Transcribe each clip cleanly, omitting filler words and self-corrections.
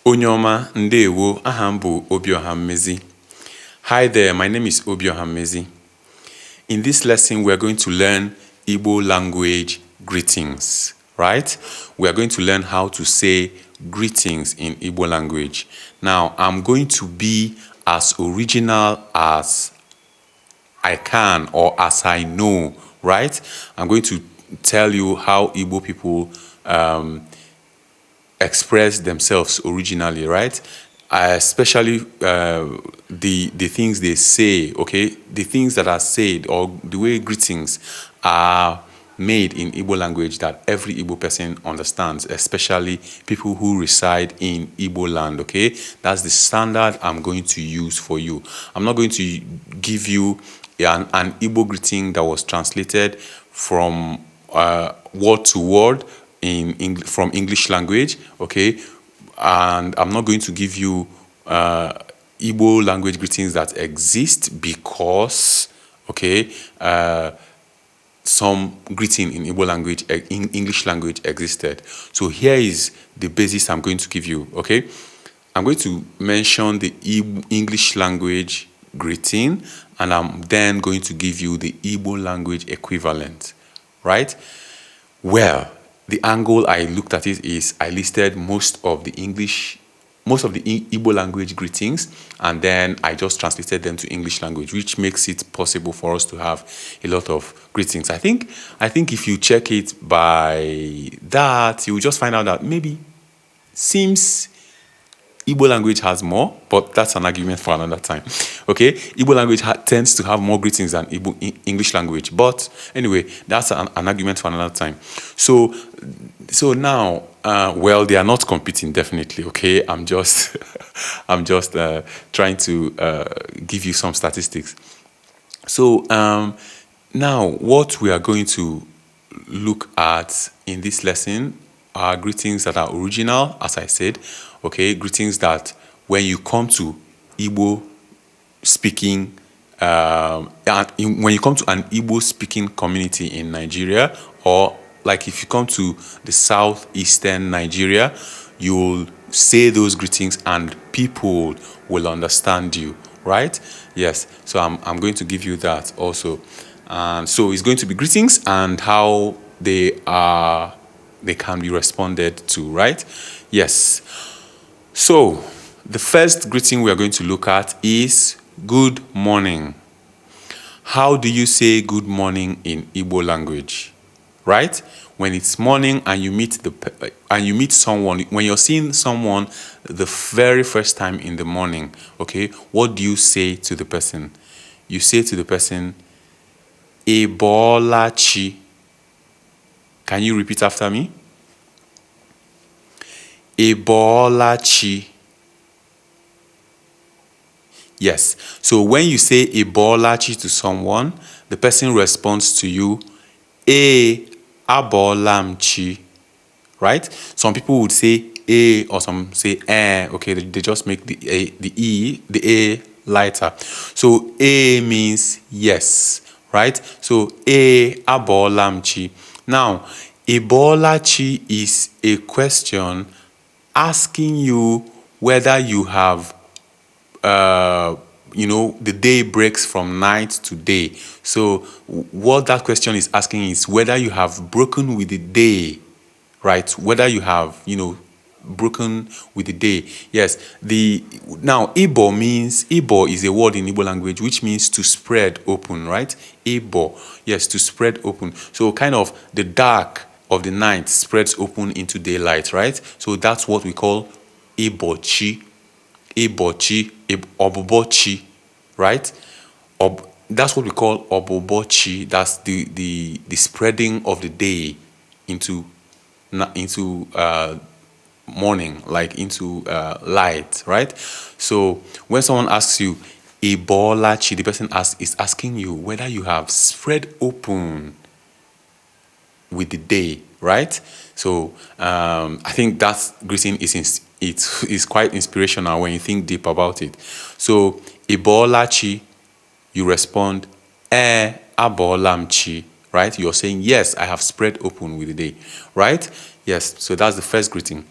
Onyoma ndewo, aha m bụ OBIOHA NMEZI. Hi there, my name is OBIOHA NMEZI. In this lesson, we are going to learn Igbo language greetings, right? We are going to learn how to say greetings in Igbo language. Now, I'm going to be as original as I can or as I know, right? I'm going to tell you how Igbo people express themselves originally, right? Especially the things they say, okay? The things that are said or the way greetings are made in Igbo language that every Igbo person understands, especially people who reside in Igbo land, okay? That's the standard I'm going to use for you. I'm not going to give you an Igbo greeting that was translated from word to word from English language, okay? And I'm not going to give you Igbo language greetings that exist because, okay, some greeting in Igbo language, in English language existed. So here is the basis I'm going to give you, okay? I'm going to mention the English language greeting, and I'm then going to give you the Igbo language equivalent, right? Well, the angle I looked at it is I listed most of the Igbo language greetings, and then I just translated them to English language, which makes it possible for us to have a lot of greetings. I think if you check it by that, you will just find out that maybe seems Igbo language has more, but that's an argument for another time. Okay, Igbo language tends to have more greetings than English language, but anyway, that's an argument for another time. So now, well, they are not competing, definitely. Okay, I'm just trying to give you some statistics. So now, what we are going to look at in this lesson are greetings that are original, as I said. Okay, greetings that when you come to Igbo speaking, when you come to an Igbo speaking community in Nigeria, or like if you come to the southeastern Nigeria, you'll say those greetings and people will understand you, right? Yes, so I'm going to give you that also. So it's going to be greetings and how they can be responded to, right? Yes. So the first greeting we are going to look at is good morning. How do you say good morning in Igbo language? Right? When it's morning and you meet someone, when you're seeing someone the very first time in the morning, okay, what do you say to the person? You say to the person, Ebolachi. Can you repeat after me? Ebolachi. Yes. So when you say Ebolachi to someone, the person responds to you, Abolamchi. Right? Some people would say A or some say okay, they just make the A lighter. So A means yes, right? So Abolamchi. Now, Ebolachi is a question asking you whether you have, the day breaks from night to day. So what that question is asking is whether you have broken with the day, right? Whether you have, broken with the day. Yes. Now, Igbo is a word in Igbo language which means to spread open, right? Igbo, yes, to spread open. So kind of the dark of the night spreads open into daylight, right? So that's what we call Ibochi, Obobochi, right? That's what we call Obobochi. That's the spreading of the day into morning, like into light, right? So when someone asks you Ebolachi, the person is asking you whether you have spread open with the day, right? So I think that greeting is quite inspirational when you think deep about it. So Ebolachi, you respond Abolamchi, right? You're saying yes, I have spread open with the day, right? Yes. So that's the first greeting.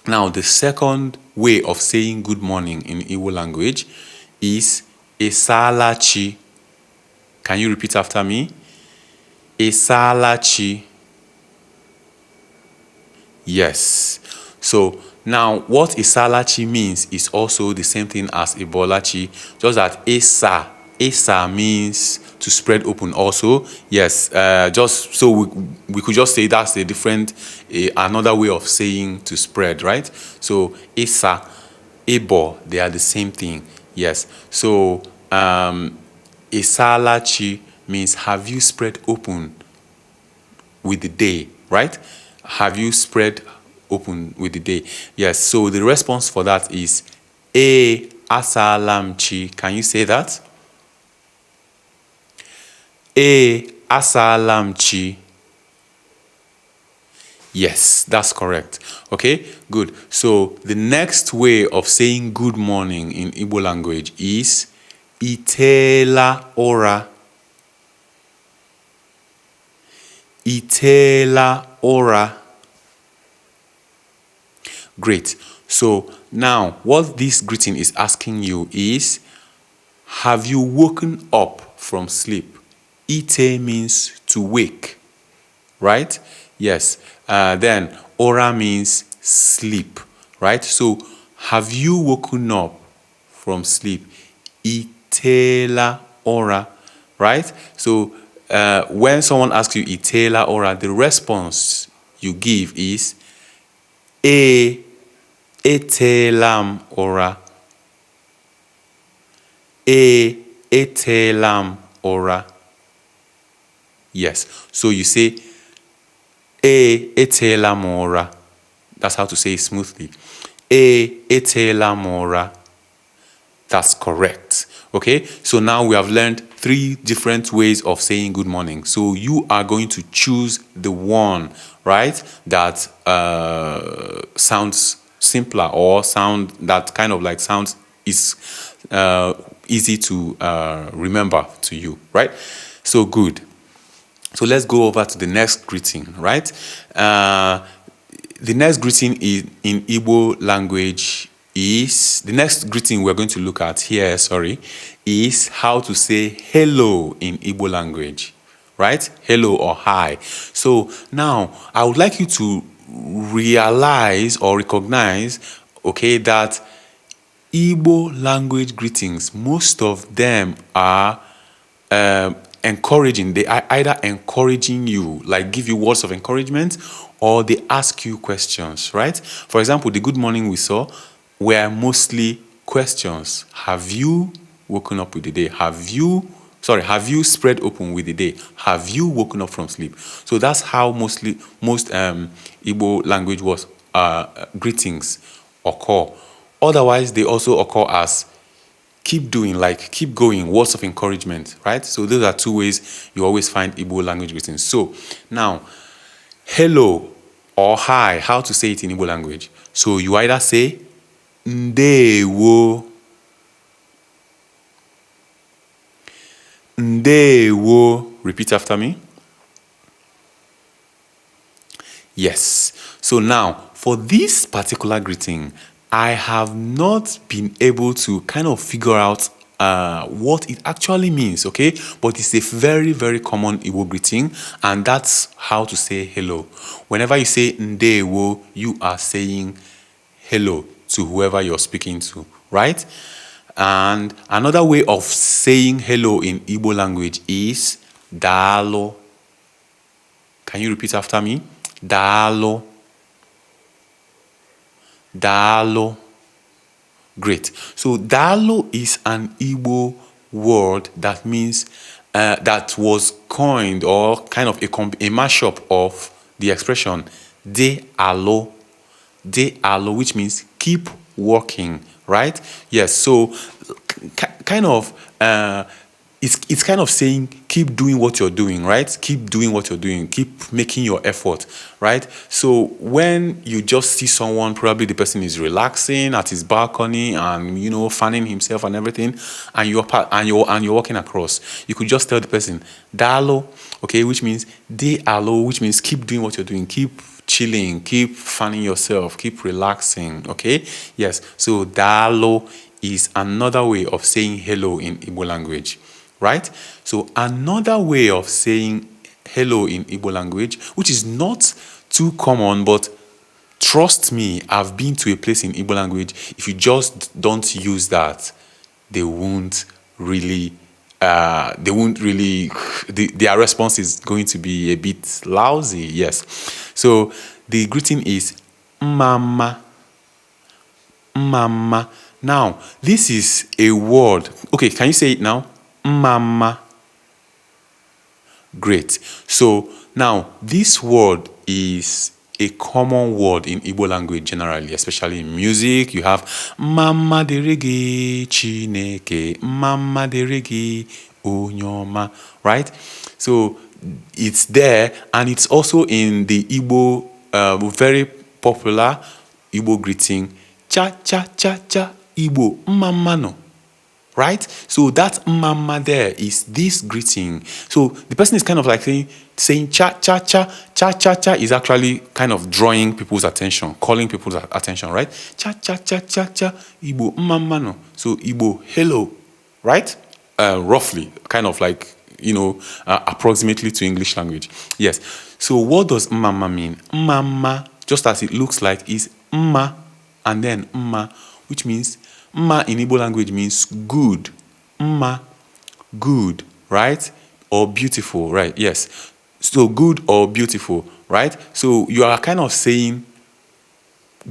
Now the second way of saying good morning in Igbo language is Esalachi. Can you repeat after me? Esalachi. Yes. So now what Esalachi means is also the same thing as Ebolachi, just that Esa means to spread open also. Yes, just so we could just say that's a different, another way of saying to spread, right? So Esa, Ebo, they are the same thing. Yes. So Esalachi means have you spread open with the day, right? Have you spread open with the day? Yes. So the response for that is E asalamchi. Can you say that? E asalamchi. Yes, that's correct. Okay, good. So the next way of saying good morning in Igbo language is Itela ora. Itela ora. Great. So now what this greeting is asking you is, have you woken up from sleep? Ite means to wake, right? Yes. Then ora means sleep, right? So have you woken up from sleep? Itela ora, right? So when someone asks you Itela ora, the response you give is etelam ora. Etelam ora. Yes. So you say etelam ora. That's how to say it smoothly. Etelam ora. That's correct. Okay, so now we have learned 3 different ways of saying good morning. So you are going to choose the one, right, that sounds simpler, or sound that kind of like sounds is easy to remember to you, right? So good. So let's go over to the next greeting, right? The next greeting is in Igbo language is, the next greeting we're going to look at here, is how to say hello in Igbo language, right? Hello or hi. So now I would like you to realize or recognize, okay, that Igbo language greetings, most of them are encouraging. They are either encouraging you, like give you words of encouragement, or they ask you questions, right? For example, the good morning we saw were mostly questions. Have you woken up with the day? Have you spread open with the day? Have you woken up from sleep? So that's how most Igbo language was greetings occur. Otherwise, they also occur as keep doing, like keep going, words of encouragement, right? So those are 2 ways you always find Igbo language greetings. So now, hello or hi, how to say it in Igbo language? So you either say ndewo. Ndewo. Repeat after me. Yes. So now, for this particular greeting, I have not been able to kind of figure out what it actually means, okay? But it's a very, very common Igbo greeting, and that's how to say hello. Whenever you say ndewo, you are saying hello to whoever you're speaking to, right? And another way of saying hello in Igbo language is dalo. Can you repeat after me? Dalo. Dalo. Great. So dalo is an Igbo word that means that was coined, or kind of a mashup of the expression de alo, which means keep working, right? Yes. So kind of it's kind of saying keep doing what you're doing, right? Keep doing what you're doing. Keep making your effort, right? So when you just see someone, probably the person is relaxing at his balcony and fanning himself and everything, and you're walking across, you could just tell the person dalo, okay, which means de alo, which means keep doing what you're doing. Keep chilling, keep fanning yourself, keep relaxing, okay? Yes, so dalo is another way of saying hello in Igbo language, right? So another way of saying hello in Igbo language, which is not too common, but trust me, I've been to a place in Igbo language, if you just don't use that, they won't really, their response is going to be a bit lousy, yes. So the greeting is mama, mama. Now, this is a word. Okay, can you say it now? Mama. Great. So now, this word is a common word in Igbo language generally, especially in music. You have Mama deregi Chineke, Mama deregi Onyoma, right? So it's there, and it's also in the Igbo, very popular Igbo greeting, cha cha cha cha Igbo mama no. Right? So that mama there is this greeting. So the person is kind of like saying cha cha cha cha cha cha is actually kind of drawing people's attention, calling people's attention, right? Cha cha cha cha cha Igbo mama no. So Igbo hello, right? Roughly, kind of like, approximately to English language. Yes. So what does mama mean? Mama, just as it looks like, is mma and then mma, which means mma in Igbo language means good. Mma, good, right? Or beautiful, right? Yes. So good or beautiful, right? So you are kind of saying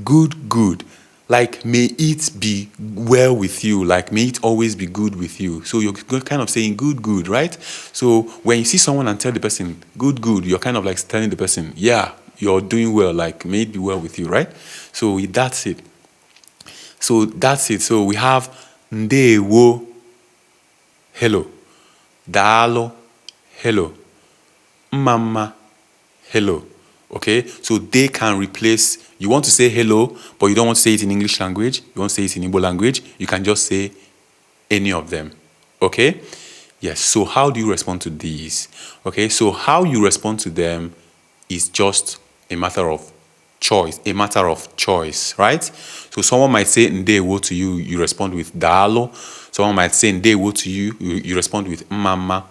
good, good. Like, may it be well with you. Like, may it always be good with you. So you're kind of saying good, good, right? So when you see someone and tell the person good, good, you're kind of like telling the person, yeah, you're doing well. Like, may it be well with you, right? So that's it. So that's it. So we have ndewo, hello. Dalo, hello. Mama, hello. Okay? So they can replace, you want to say hello, but you don't want to say it in English language. You want to say it in Igbo language. You can just say any of them. Okay? Yes. So how do you respond to these? Okay? So how you respond to them is just a matter of choice, right? So someone might say ndewo to you, you respond with dalo. Someone might say ndewo to you, you respond with mama,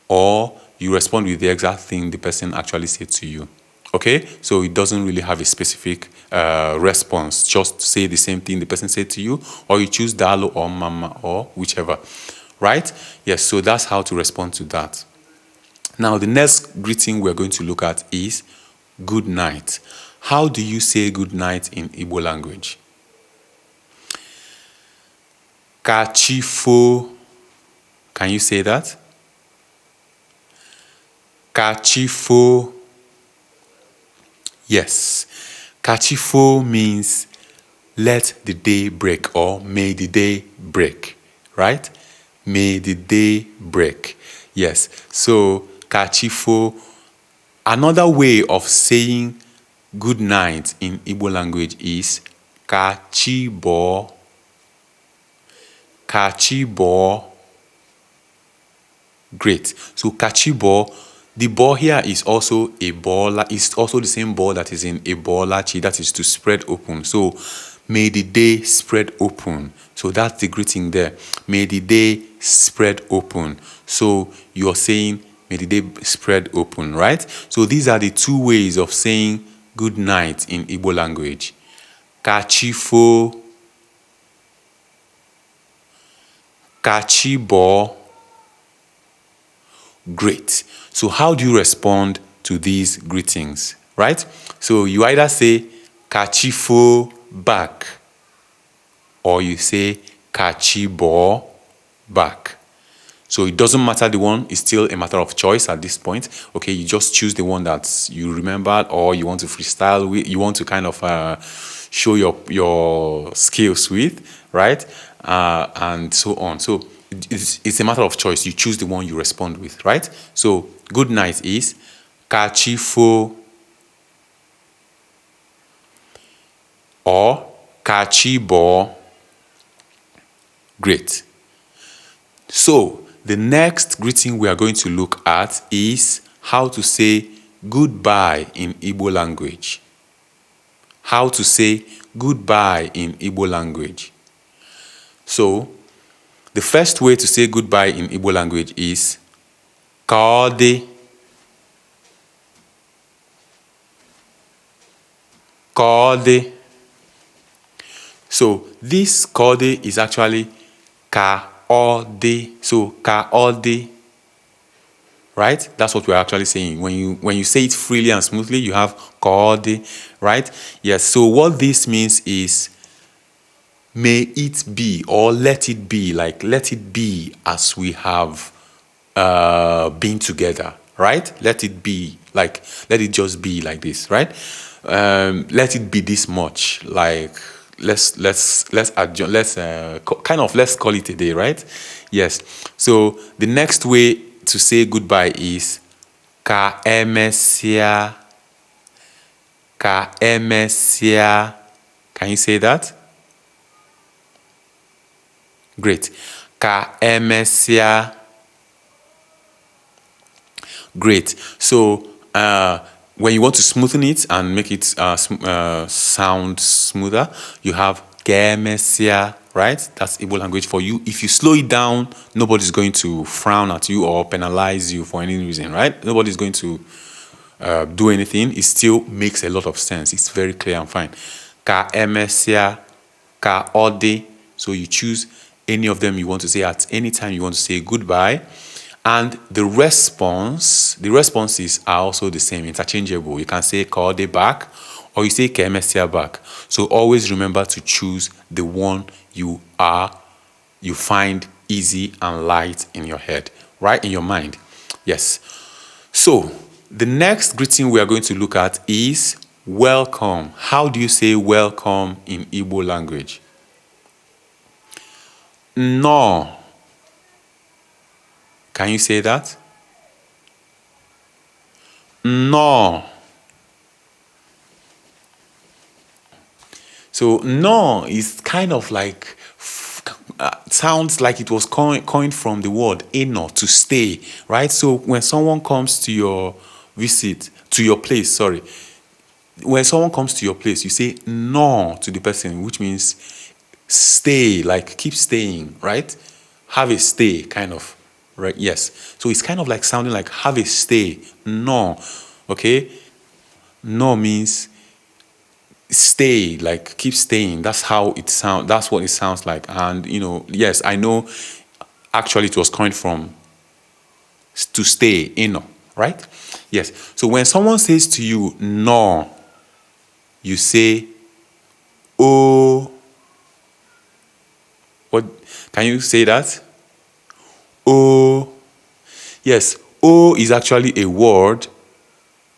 or you respond with the exact thing the person actually said to you. Okay? So it doesn't really have a specific response. Just say the same thing the person said to you, or you choose dalo or mama or whichever, right? Yes, so that's how to respond to that. Now, the next greeting we're going to look at is good night. How do you say good night in Igbo language? Kachifo. Can you say that? Kachifo. Yes. Kachifo means let the day break, or may the day break, right? May the day break. Yes. So, kachifo. Another way of saying good night in Igbo language is kachibo. Kachibo. Great. So kachibo, the ball here is also a ball. It's also the same ball that is in a bolachi, that is to spread open. So may the day spread open. So that's the greeting there. May the day spread open. So you're saying may the day spread open, right? So these are the two ways of saying good night in Igbo language. Kachifo, kachibo. Great. So how do you respond to these greetings, right? So you either say kachifo back, or you say kachibo back. So it doesn't matter the one, it's still a matter of choice at this point. Okay, you just choose the one that you remembered, or you want to freestyle with, you want to kind of show your skills with, right? And so on. So it's a matter of choice. You choose the one you respond with, right? So good night is kachifo or kachibo. Great. So the next greeting we are going to look at is how to say goodbye in Igbo language. how to say goodbye in Igbo language. So, the first way to say goodbye in Igbo language is kaode. Kaode. So, this kaode is actually kaode. So, kaode. Right? That's what we're actually saying. When you say it freely and smoothly, you have kaode, right? Yes. So what this means is may it be, or let it be, like let it be as we have been together, right? Let it be, like let it just be like this, right? Let it be this much, like let's adjust, let's call it a day, right? Yes. So the next way to say goodbye is ka emesia. Ka emesia. Can you say that? Great. Ka emesia. Great. So when you want to smoothen it and make it sound smoother, you have kemesia, right? That's Igbo language for you. If you slow it down, nobody's going to frown at you or penalize you for any reason, right? Nobody's going to do anything. It still makes a lot of sense. It's very clear and fine. Ka emesia, ka ode. So you choose any of them you want to say at any time you want to say goodbye. And the responses are also the same, interchangeable. You can say ka ode back, or you say ka emesia back. So always remember to choose the one you find easy and light in your head, right? In your mind. Yes. So the next greeting we are going to look at is welcome. How do you say welcome in Igbo language? No. Can you say that? No. So no is kind of like sounds like it was coined from the word eno, to stay, right? So when someone comes to your place, when someone comes to your place, you say no to the person, which means stay, like keep staying, right? Have a stay, kind of, right? Yes. So it's kind of like sounding like have a stay. No. Okay? No means stay, like keep staying. That's how it sounds. That's what it sounds like. And yes, I know actually it was coined from to stay, right? Yes. So when someone says to you no, you say oh. What can you say that? Oh. Yes, oh is actually a word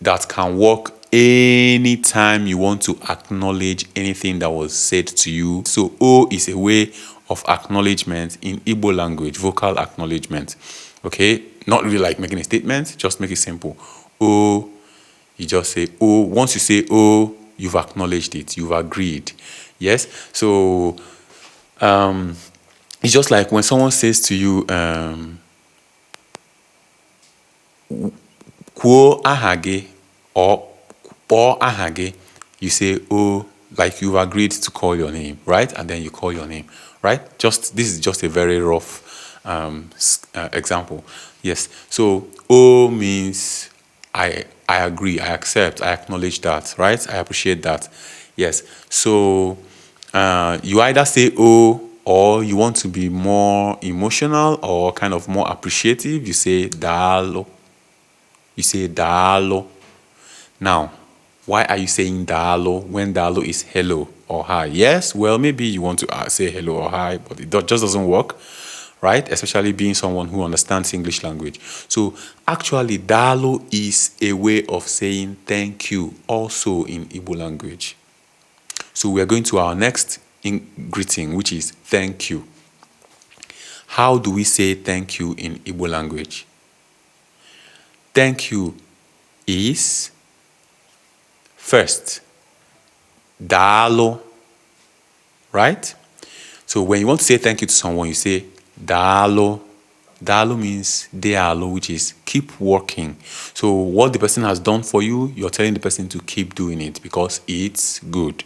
that can work anytime you want to acknowledge anything that was said to you. So oh is a way of acknowledgement in Igbo language, vocal acknowledgement. Okay, not really like making a statement, just make it simple. Oh, you just say oh. Once you say oh, you've acknowledged it, you've agreed. Yes. So it's just like when someone says to you kwuo aha gị or kpọọ aha gị, you say oh, like you've agreed to call your name, right? And then you call your name, right? This is just a very rough example. Yes. So oh means I agree, I accept, I acknowledge that, right? I appreciate that. Yes. So you either say oh, or you want to be more emotional or kind of more appreciative, you say dalo. You say dalo. Now, why are you saying dalo when dalo is hello or hi? Yes, well, maybe you want to say hello or hi, but it just doesn't work, right? Especially being someone who understands English language. So actually, dalo is a way of saying thank you also in Igbo language. So we're going to our next greeting, which is thank you. How do we say thank you in Igbo language? Thank you is first dalo, right? So when you want to say thank you to someone, you say dalo. Dalo means dealo, which is keep working. So what the person has done for you, you're telling the person to keep doing it because it's good,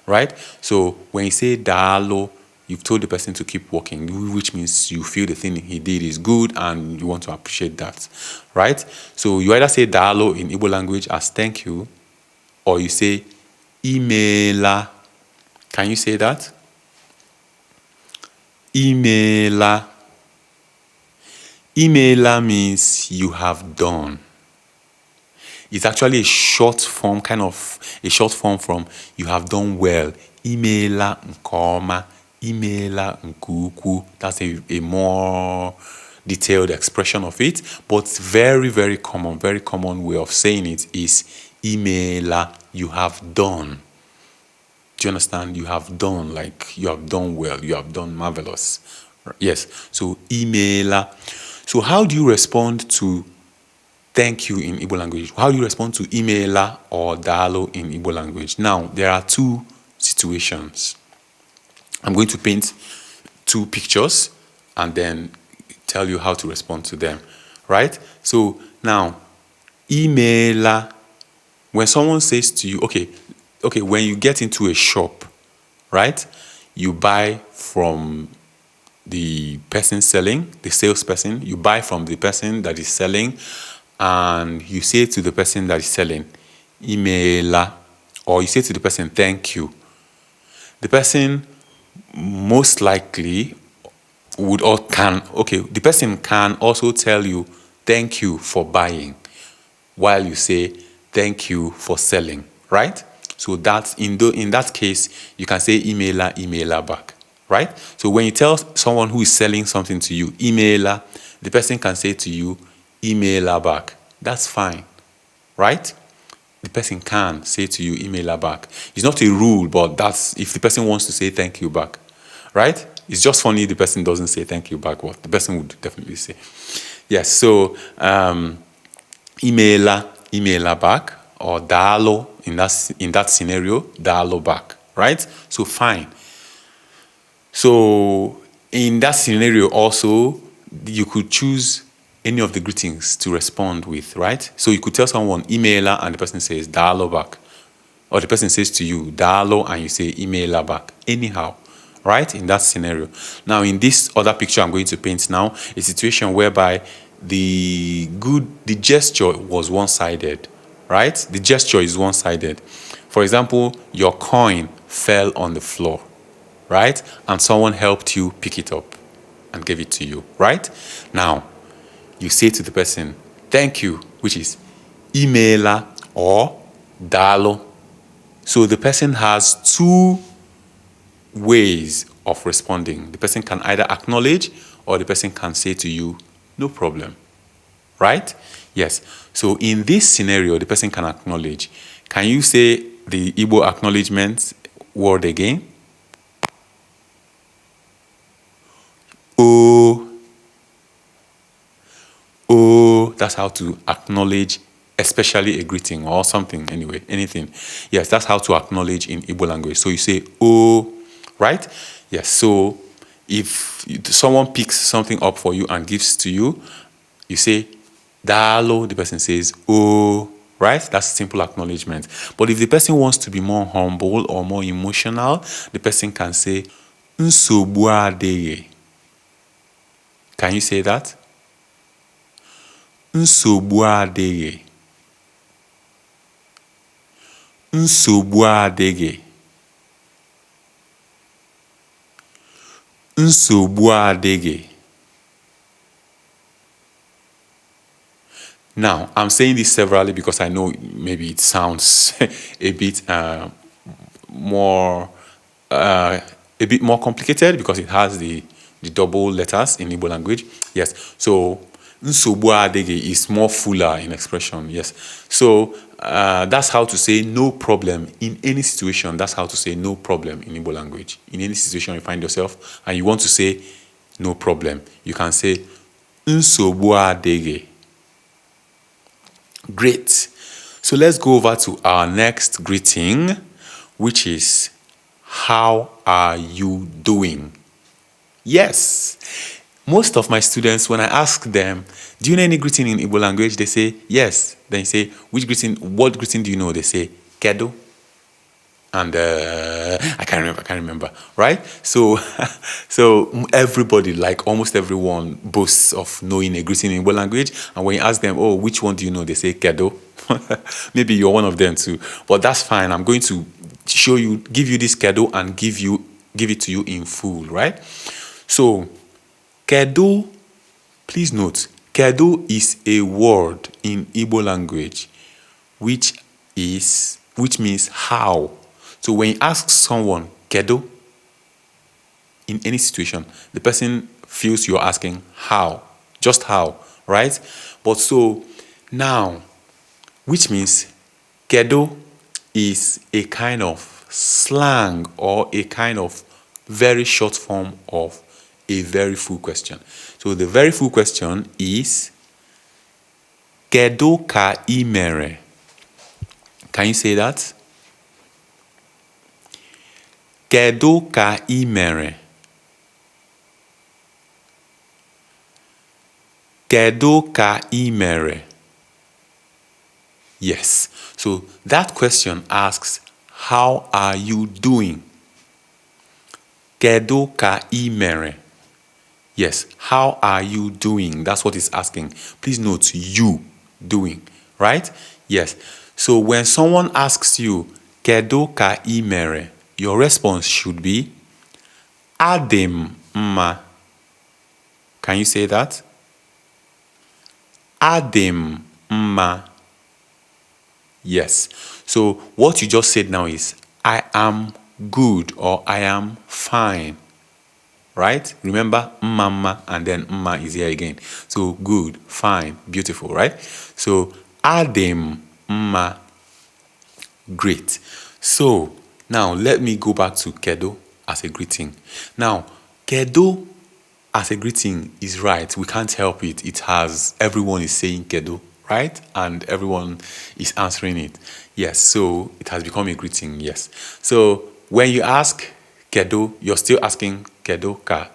right? So when you say dalo, you've told the person to keep working, which means you feel the thing he did is good and you want to appreciate that, right? So you either say dalo in Igbo language as thank you, or you say imela. Can you say that? Imela. Imela means you have done. It's actually a short form, kind of a short form from you have done well. Imela nkoma, imela nkuku. That's a more detailed expression of it, but very, very common way of saying it is imela, you have done. Do you understand? You have done, like you have done well, you have done marvelous. Yes, so imela. So how do you respond to thank you in Igbo language? How do you respond to imela or dalo in Igbo language? Now, there are two situations. I'm going to paint two pictures and then tell you how to respond to them, right? So now, imela, when someone says to you, okay, when you get into a shop, right, you buy from the person selling, the salesperson, you buy from the person that is selling, and you say to the person that is selling, imela, or you say to the person, thank you. The person most likely would or can, the person can also tell you, thank you for buying, while you say, thank you for selling, right? So that's in that case, you can say imela back, right? So when you tell someone who is selling something to you, imela, the person can say to you, imela back. That's fine, right? The person can say to you, imela back. It's not a rule, but that's if the person wants to say thank you back, right? It's just funny the person doesn't say thank you back. What the person would definitely say. Yes, so imela back, or dalo in that scenario, dalo back, right? So fine. So in that scenario also, you could choose any of the greetings to respond with, right? So you could tell someone imela and the person says dalo back, or the person says to you dalo and you say imela back, anyhow, right? In that scenario. Now in this other picture I'm going to paint now, a situation whereby the gesture was one-sided, right? The gesture is one-sided. For example, your coin fell on the floor, right? And someone helped you pick it up and gave it to you, right? Now, you say to the person, thank you, which is imela or dalo. So the person has two ways of responding. The person can either acknowledge or the person can say to you, no problem, right? Yes. So in this scenario, the person can acknowledge. Can you say the Igbo acknowledgement word again? Oh, that's how to acknowledge, especially a greeting or something, anyway, anything. Yes, that's how to acknowledge in Igbo language. So you say, oh, right? Yes, so if someone picks something up for you and gives to you, you say, dalo, the person says, oh, right? That's simple acknowledgement. But if the person wants to be more humble or more emotional, the person can say, nsogbu adịghị. Can you say that? Nsogbu adịghị. Nsogbu adịghị. Nsogbu adịghị. Now, I'm saying this severally because I know maybe it sounds a bit more complicated because it has the double letters in Igbo language. Yes. So nsogbu adịghị is more fuller in expression. Yes. So that's how to say no problem in any situation. That's how to say no problem in Igbo language. In any situation you find yourself and you want to say no problem, you can say nsogbu adịghị. Great. So let's go over to our next greeting, which is, how are you doing? Yes. most of my students, when I ask them, do you know any greeting in Igbo language? They say, yes. Then you say, what greeting do you know? They say, kedo. And I can't remember, right? So, so everybody, like almost everyone, boasts of knowing a greeting in Igbo language. And when you ask them, oh, which one do you know? They say kedo. Maybe you're one of them too, but that's fine. I'm going to show you, give you this kedo, and give it to you in full, right? So, kedo, please note, kedo is a word in Igbo language, which means how. So when you ask someone, kedo, in any situation, the person feels you're asking how, just how, right? But so now, which means kedo is a kind of slang or a kind of very short form of a very full question. So the very full question is, kedo ka I mere? Can you say that? Kedu ka I mere? Kedu ka I mere? Yes. So that question asks, how are you doing? Kedu ka I mere? Yes. How are you doing? That's what it's asking. Please note, you doing, right? Yes. So when someone asks you, kedu ka I mere? Your response should be, adem mma. Can you say that? Adem mma. Yes. So what you just said now is, I am good or I am fine. Right? Remember, mma and then mma is here again. So good, fine, beautiful, right? So adem mma. Great. So now, let me go back to kedo as a greeting. Now, kedo as a greeting is right. We can't help it. Everyone is saying kedo, right? And everyone is answering it. Yes, so it has become a greeting, yes. So when you ask kedo, you're still asking kedo ka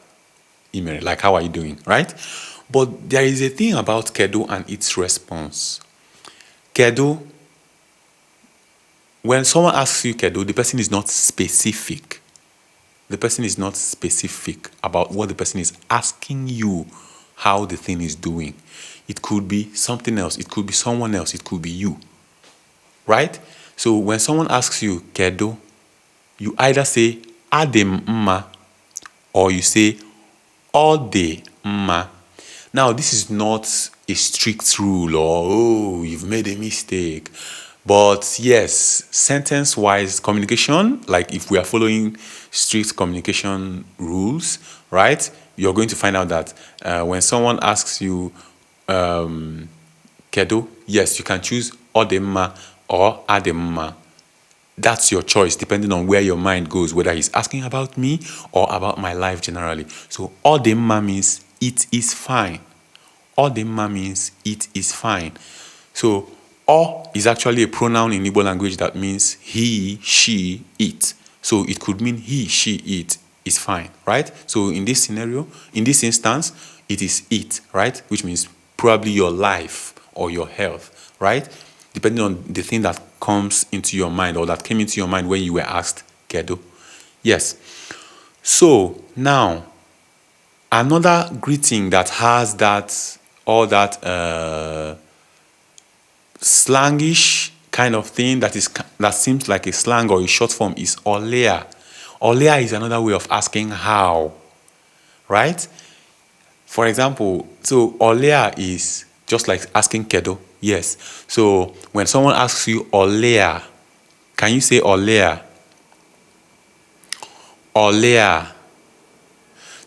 I mere, like how are you doing, right? But there is a thing about kedo and its response. Kedo, when someone asks you kedo, the person is not specific. The person is not specific about what the person is asking you, how the thing is doing. It could be something else. It could be someone else. It could be you. Right? So when someone asks you kedo, you either say adem mma or you say ode mma. Now, this is not a strict rule or, oh, you've made a mistake. But yes, sentence-wise communication, like if we are following strict communication rules, right, you're going to find out that when someone asks you kedo, yes, you can choose odemma or ademma. That's your choice, depending on where your mind goes, whether he's asking about me or about my life generally. So odemma means it is fine. Odemma means it is fine. So O is actually a pronoun in Igbo language that means he, she, it. So it could mean he, she, it is fine, right? So in this scenario, in this instance, it is it, right? Which means probably your life or your health, right? Depending on the thing that comes into your mind or that came into your mind when you were asked kedo. Yes. So now, another greeting that has that, all that slangish kind of thing that seems like a slang or a short form is olea. Olea is another way of asking how, right? For example, so olea is just like asking kedo. Yes. So when someone asks you olea, can you say olea? Olea.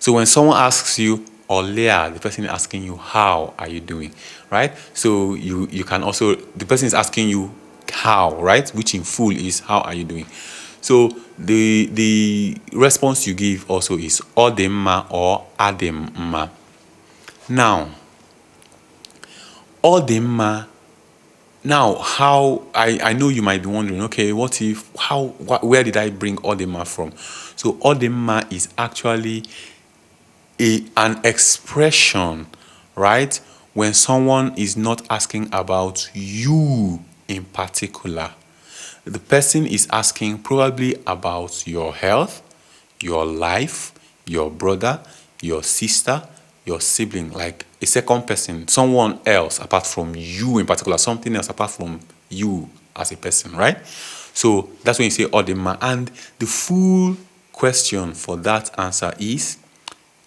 So when someone asks you olea, the person is asking you how are you doing, right? So you can also, the person is asking you how, right? Which in full is how are you doing. So the response you give also is odemma or ademma. Now, odemma. Now, how I know you might be wondering, okay, where did I bring odemma from? So odemma is actually an expression, right? When someone is not asking about you in particular. The person is asking probably about your health, your life, your brother, your sister, your sibling, like a second person, someone else apart from you in particular, something else apart from you as a person, right? So that's when you say Odema. And the full question for that answer is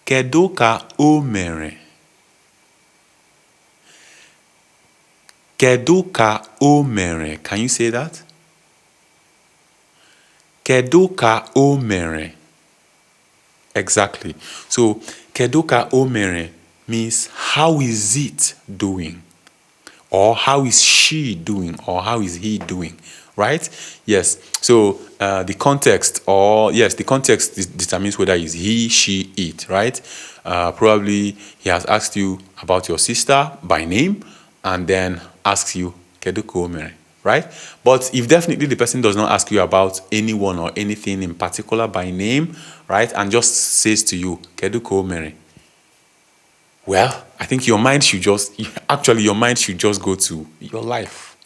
Kedu ka o mere? Kedu ka o mere? Can you say that? Kedu ka o mere? Exactly. So, kedu ka o mere means how is it doing? Or how is she doing? Or how is he doing? Right? Yes. So, the context, determines whether it's he, she, it, right? Probably he has asked you about your sister by name and then asks you, kedu ka o mere? Right? But if definitely the person does not ask you about anyone or anything in particular by name, right, and just says to you, kedu ka o mere? Well, I think your mind should just go to your life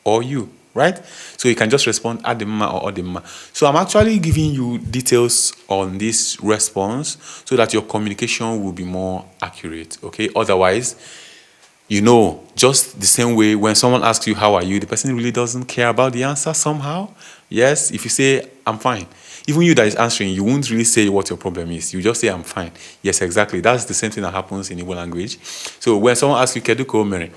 or you, right? So you can just respond Ademma or Odemma. So I'm actually giving you details on this response so that your communication will be more accurate, okay? Otherwise, just the same way when someone asks you, how are you? The person really doesn't care about the answer somehow. Yes, if you say, I'm fine. Even you that is answering, you won't really say what your problem is. You just say, I'm fine. Yes, exactly. That's the same thing that happens in Igbo language. So when someone asks you, kedu ka o mere?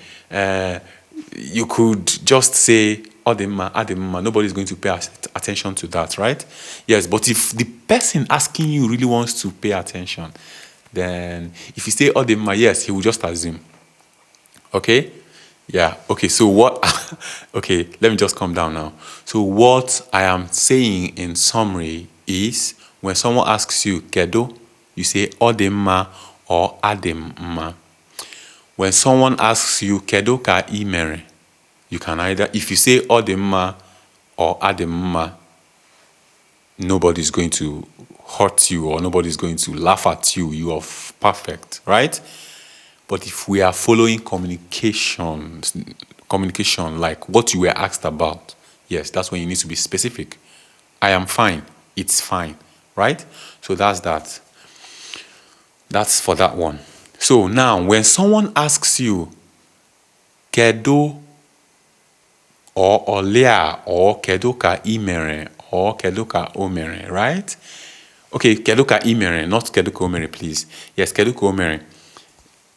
You could just say, Odemma, Ademma. Nobody's going to pay attention to that, right? Yes, but if the person asking you really wants to pay attention, then if you say Odemma, yes, he will just assume. Okay? Yeah. Okay, so okay, let me just calm down now. So what I am saying in summary is when someone asks you, kedo, you say Odemma or Ademma. When someone asks you, kedo ka I mere, you can either, if you say Odemma or Ademma, nobody's going to hurt you or nobody's going to laugh at you. You are perfect, right? But if we are following communication, like what you were asked about, yes, that's when you need to be specific. I am fine. It's fine, right? So that's that. That's for that one. So now, when someone asks you, kedo or olea or kedo ka I mere or kedo ka o mere, right? Okay, kedo ka I mere, not kedo ka o mere, please. Yes, kedo ka o mere.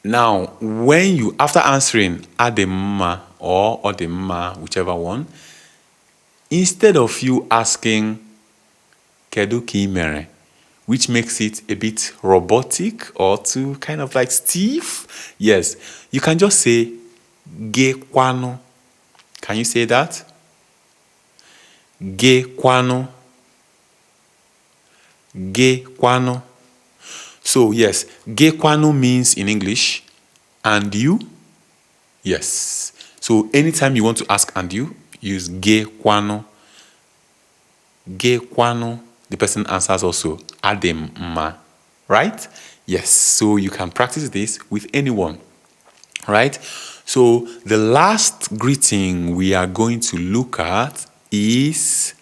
Now, when you, after answering Ademma or Odemma, whichever one, instead of you asking kedu ka I mere, which makes it a bit robotic or too kind of like stiff, yes, you can just say ge kwano. Can you say that? Ge kwano. Ge kwano. So yes, ge kwano means in English, and you? Yes. So anytime you want to ask and you, use ge kwano. Ge kwano. The person answers also Ademma, right? Yes. So you can practice this with anyone, right? So the last greeting we are going to look at is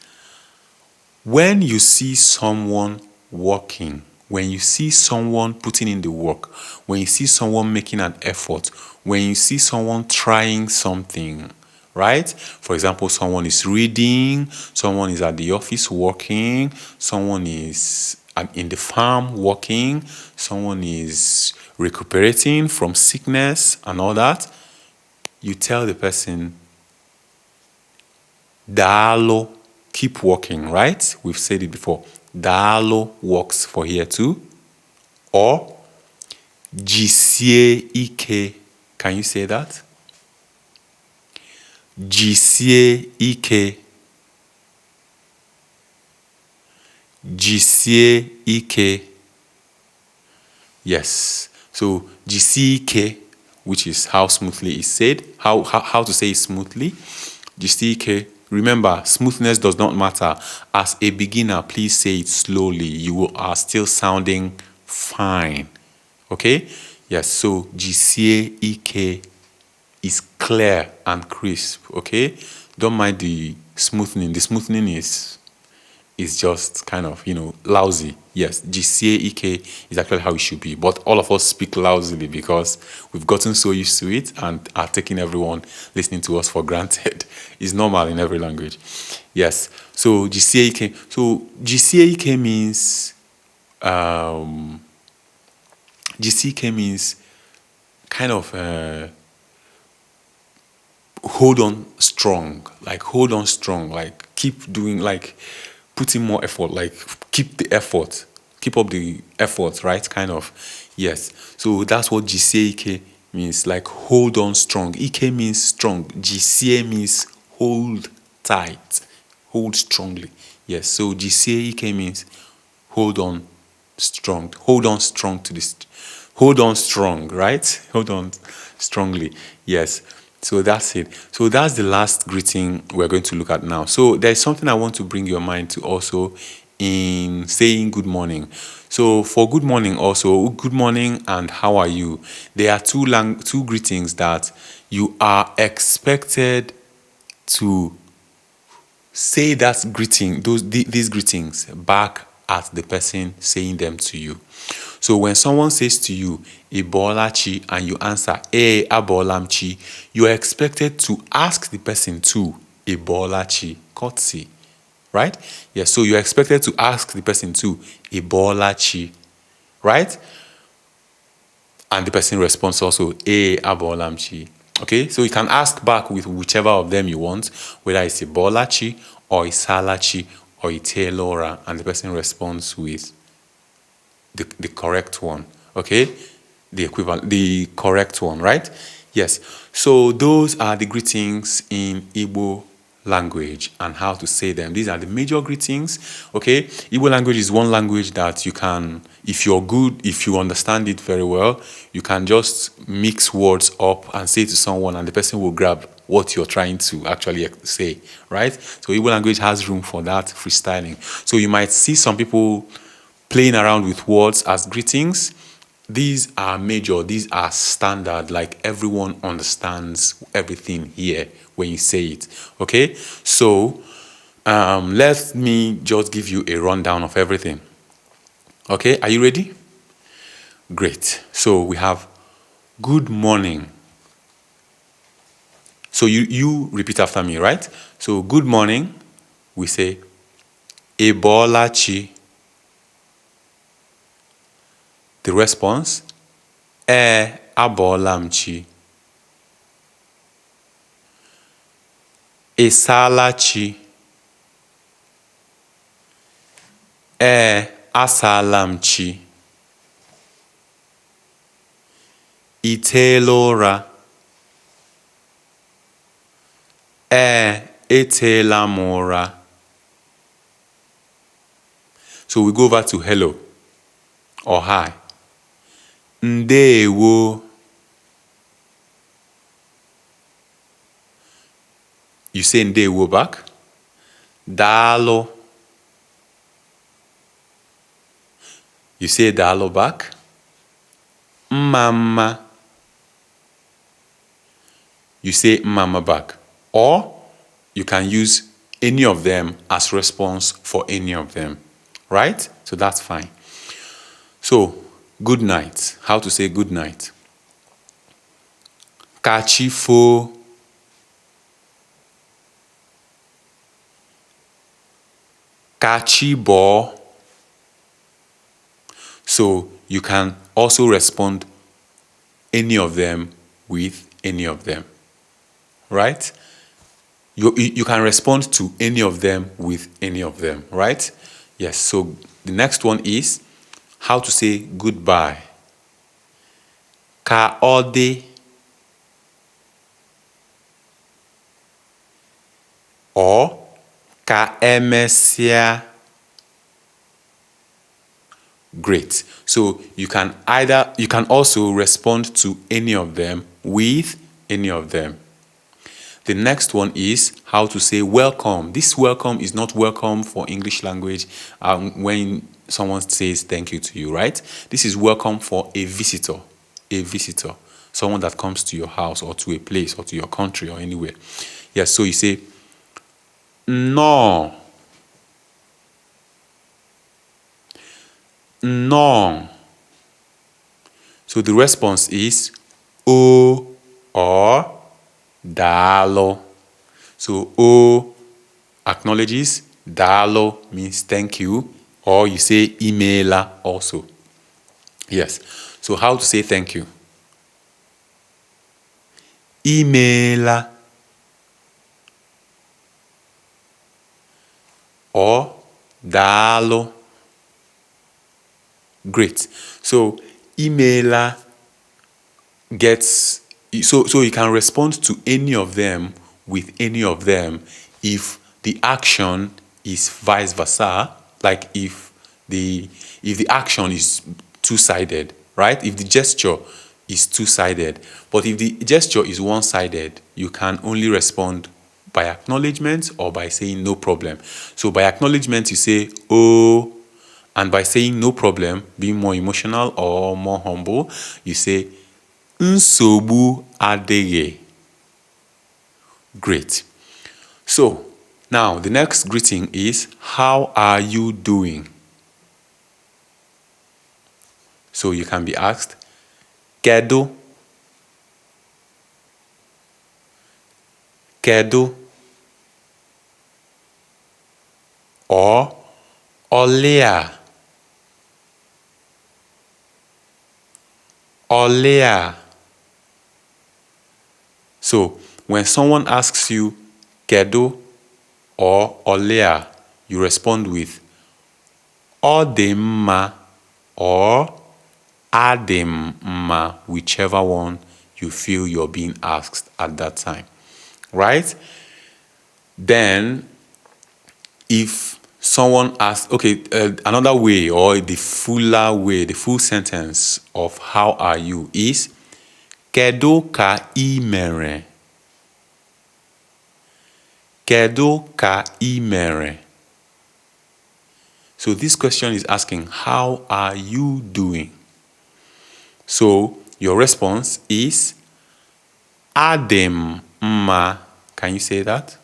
when you see someone working, when you see someone putting in the work, when you see someone making an effort, when you see someone trying something, right? For example, someone is reading, someone is at the office working, someone is in the farm working, someone is recuperating from sickness and all that. You tell the person, Dalo, keep working, right? We've said it before. Dalo works for here too. Or Jisie Ike. Can you say that? Jisie Ike. Jisie Ike. Yes. So Jisie Ike, which is how smoothly it's said, how to say it smoothly. Jisie Ike. Remember, smoothness does not matter. As a beginner, please say it slowly. You are still sounding fine. Okay? Yes, so jisie ike is clear and crisp. Okay? Don't mind the smoothing. The smoothing is just kind of, lousy. Yes, jisie ike is actually how it should be. But all of us speak lousily because we've gotten so used to it and are taking everyone listening to us for granted. It's normal in every language. Yes. So jisie ike. So jisie ike means jisie ike means kind of hold on strong. Like hold on strong. Like keep doing, like put in more effort, like keep the effort, keep up the effort, right? Kind of. Yes. So that's what jisie ike means, like hold on strong. Ike means strong. Jisie means hold tight, hold strongly. Yes. So jisie ike means hold on strong. Hold on strong to this. Hold on strong, right? Hold on strongly. Yes. So that's it. So that's the last greeting we're going to look at now. So there's something I want to bring your mind to also in saying good morning. So for good morning also, good morning and how are you? There are two greetings that you are expected to say that greeting, these greetings back at the person saying them to you. So when someone says to you, Ibolachi, and you answer, Abolamchi, you are expected to ask the person to, Ibolachi, courtesy, right? Yes, so you're expected to ask the person to, Ibolachi, right? And the person responds also, Abolamchi. Okay, so you can ask back with whichever of them you want, whether it's Ibolachi or Isalachi or Itelora, and the person responds with the correct one, okay? The equivalent, the correct one, right? Yes. So those are the greetings in Igbo language and how to say them. These are the major greetings, okay? Igbo language is one language that you can, if you're good, if you understand it very well, you can just mix words up and say to someone and the person will grab what you're trying to actually say, right? So Igbo language has room for that freestyling. So you might see some people playing around with words as greetings. These are major, these are standard, like everyone understands everything here when you say it, okay? So let me just give you a rundown of everything. Okay, are you ready? Great. So we have good morning. So you repeat after me, right? So good morning, we say Ebolachi. The response, abolamchi. Esalachi. Asalamchi. Itelora. Etelamora. So we go over to hello or hi. Ndewo. You say ndewo back. Dalo. You say dalo back. Mama. You say mama back. Or you can use any of them as response for any of them. Right? So that's fine. So, good night. How to say good night? Kachifo. Kachibo. So you can also respond any of them with any of them. Right? You can respond to any of them with any of them. Right? Yes. So the next one is how to say goodbye. Ka ode. Or ka emesia. Great. So you can also respond to any of them with any of them. The next one is how to say welcome. This welcome is not welcome for English language. When someone says thank you to you, right? This is welcome for a visitor, someone that comes to your house or to a place or to your country or anywhere. Yes, so you say, no, no. So the response is o or dalo. So o acknowledges, dalo means thank you, or you say imela also. Yes. So how to say thank you? Imela or dalo. Great. So imela gets so you can respond to any of them with any of them if the action is vice versa, like if the action is two-sided, right? If the gesture is two-sided. But if the gesture is one-sided, you can only respond by acknowledgement or by saying no problem. So by acknowledgement you say oh, and by saying no problem, being more emotional or more humble, you say nsogbu adịghị. Great. So now the next greeting is how are you doing? So you can be asked kedu, or olea. So when someone asks you kedu or olea, you respond with ọ dị mma or adị mma, whichever one you feel you're being asked at that time, right? Then if someone asks, okay, another way or the fuller way, the full sentence of how are you is kedu ka ị mere? Kedu ka ị mere? So this question is asking, how are you doing? So your response is adị m mma. Can you say that?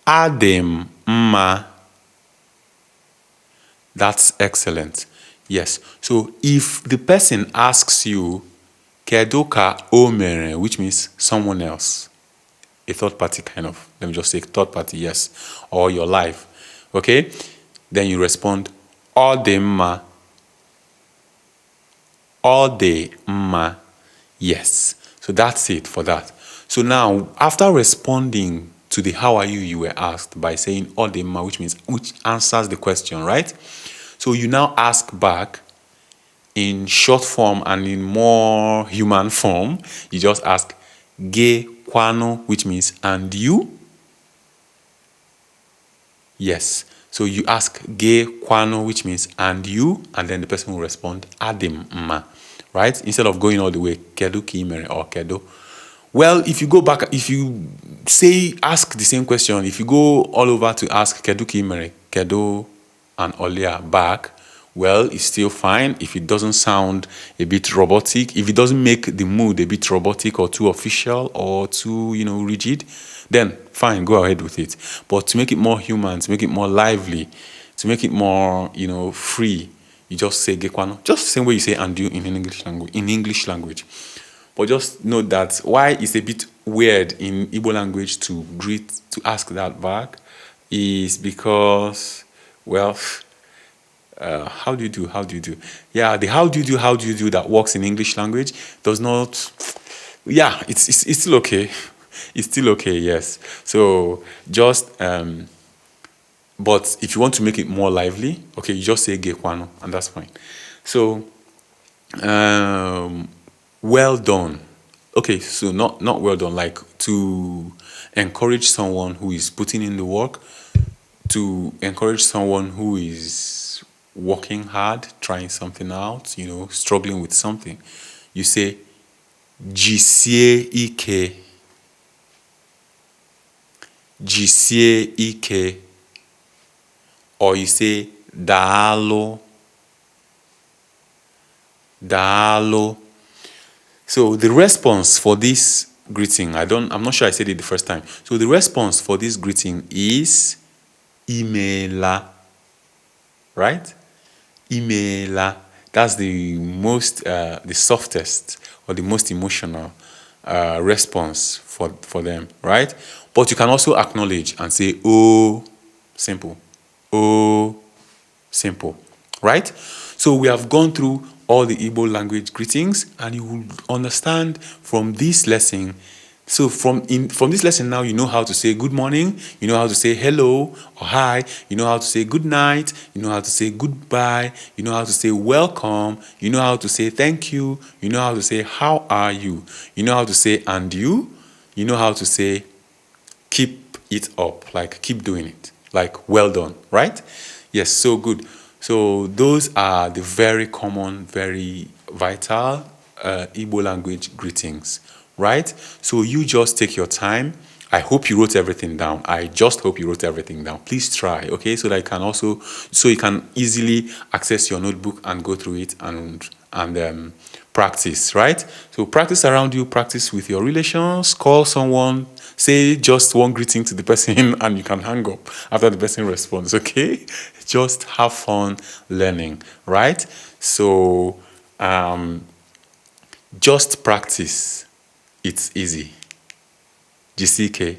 Adị m mma. That's excellent. Yes. So if the person asks you kedu ka o mere, which means someone else, a third party kind of, let me just say third party, yes, or your life, okay? Then you respond ọ dị mma. Ọ dị mma. Yes. So that's it for that. So now, after responding to the how are you were asked by saying ọ dị mma, which answers the question, right? So you now ask back in short form and in more human form. You just ask ge kwano, which means and you? Yes. So you ask ge kwano, which means and you, and then the person will respond adim mma, right? Instead of going all the way kedu ki mere or kedu. Well, if you go back, if you say ask the same question, if you go all over to ask kedu ki mere, kedu and olea back, well, it's still fine. If it doesn't sound a bit robotic, if it doesn't make the mood a bit robotic or too official or too, rigid, then fine, go ahead with it. But to make it more human, to make it more lively, to make it more, free, you just say gekwano, just the same way you say and you in English language. But just note that why it's a bit weird in Igbo language to ask that back is because, well, how do you do? Yeah, the how do you do that works in English language does not, yeah, it's still okay. It's still okay, yes. So just, but if you want to make it more lively, okay, you just say gekwano, and that's fine. So, well done. Okay, so not well done, like to encourage someone who is putting in the work, to encourage someone who is working hard, trying something out, struggling with something. You say, jisie ike. or you say daalụ. Daalụ. So the response for this greeting, I'm not sure I said it the first time. So the response for this greeting is imeela, right? Imeela. That's the most, the softest or the most emotional response for them, right? But you can also acknowledge and say, oh, simple. Oh, simple, right? So we have gone through all the Igbo language greetings, and you will understand from this lesson. So from this lesson now, you know how to say good morning, you know how to say hello or hi, you know how to say good night, you know how to say goodbye, you know how to say welcome, you know how to say thank you, you know how to say how are you, you know how to say and you know how to say keep it up, like keep doing it, like well done, right? Yes, so good. So those are the very common, very vital Igbo language greetings, right? So you just take your time. I hope you wrote everything down. I just hope you wrote everything down. Please try, okay? So that you can easily access your notebook and go through it and practice, right? So practice around you, practice with your relations, call someone, say just one greeting to the person and you can hang up after the person responds, okay? Just have fun learning, right? So just practice. It's easy. GCK.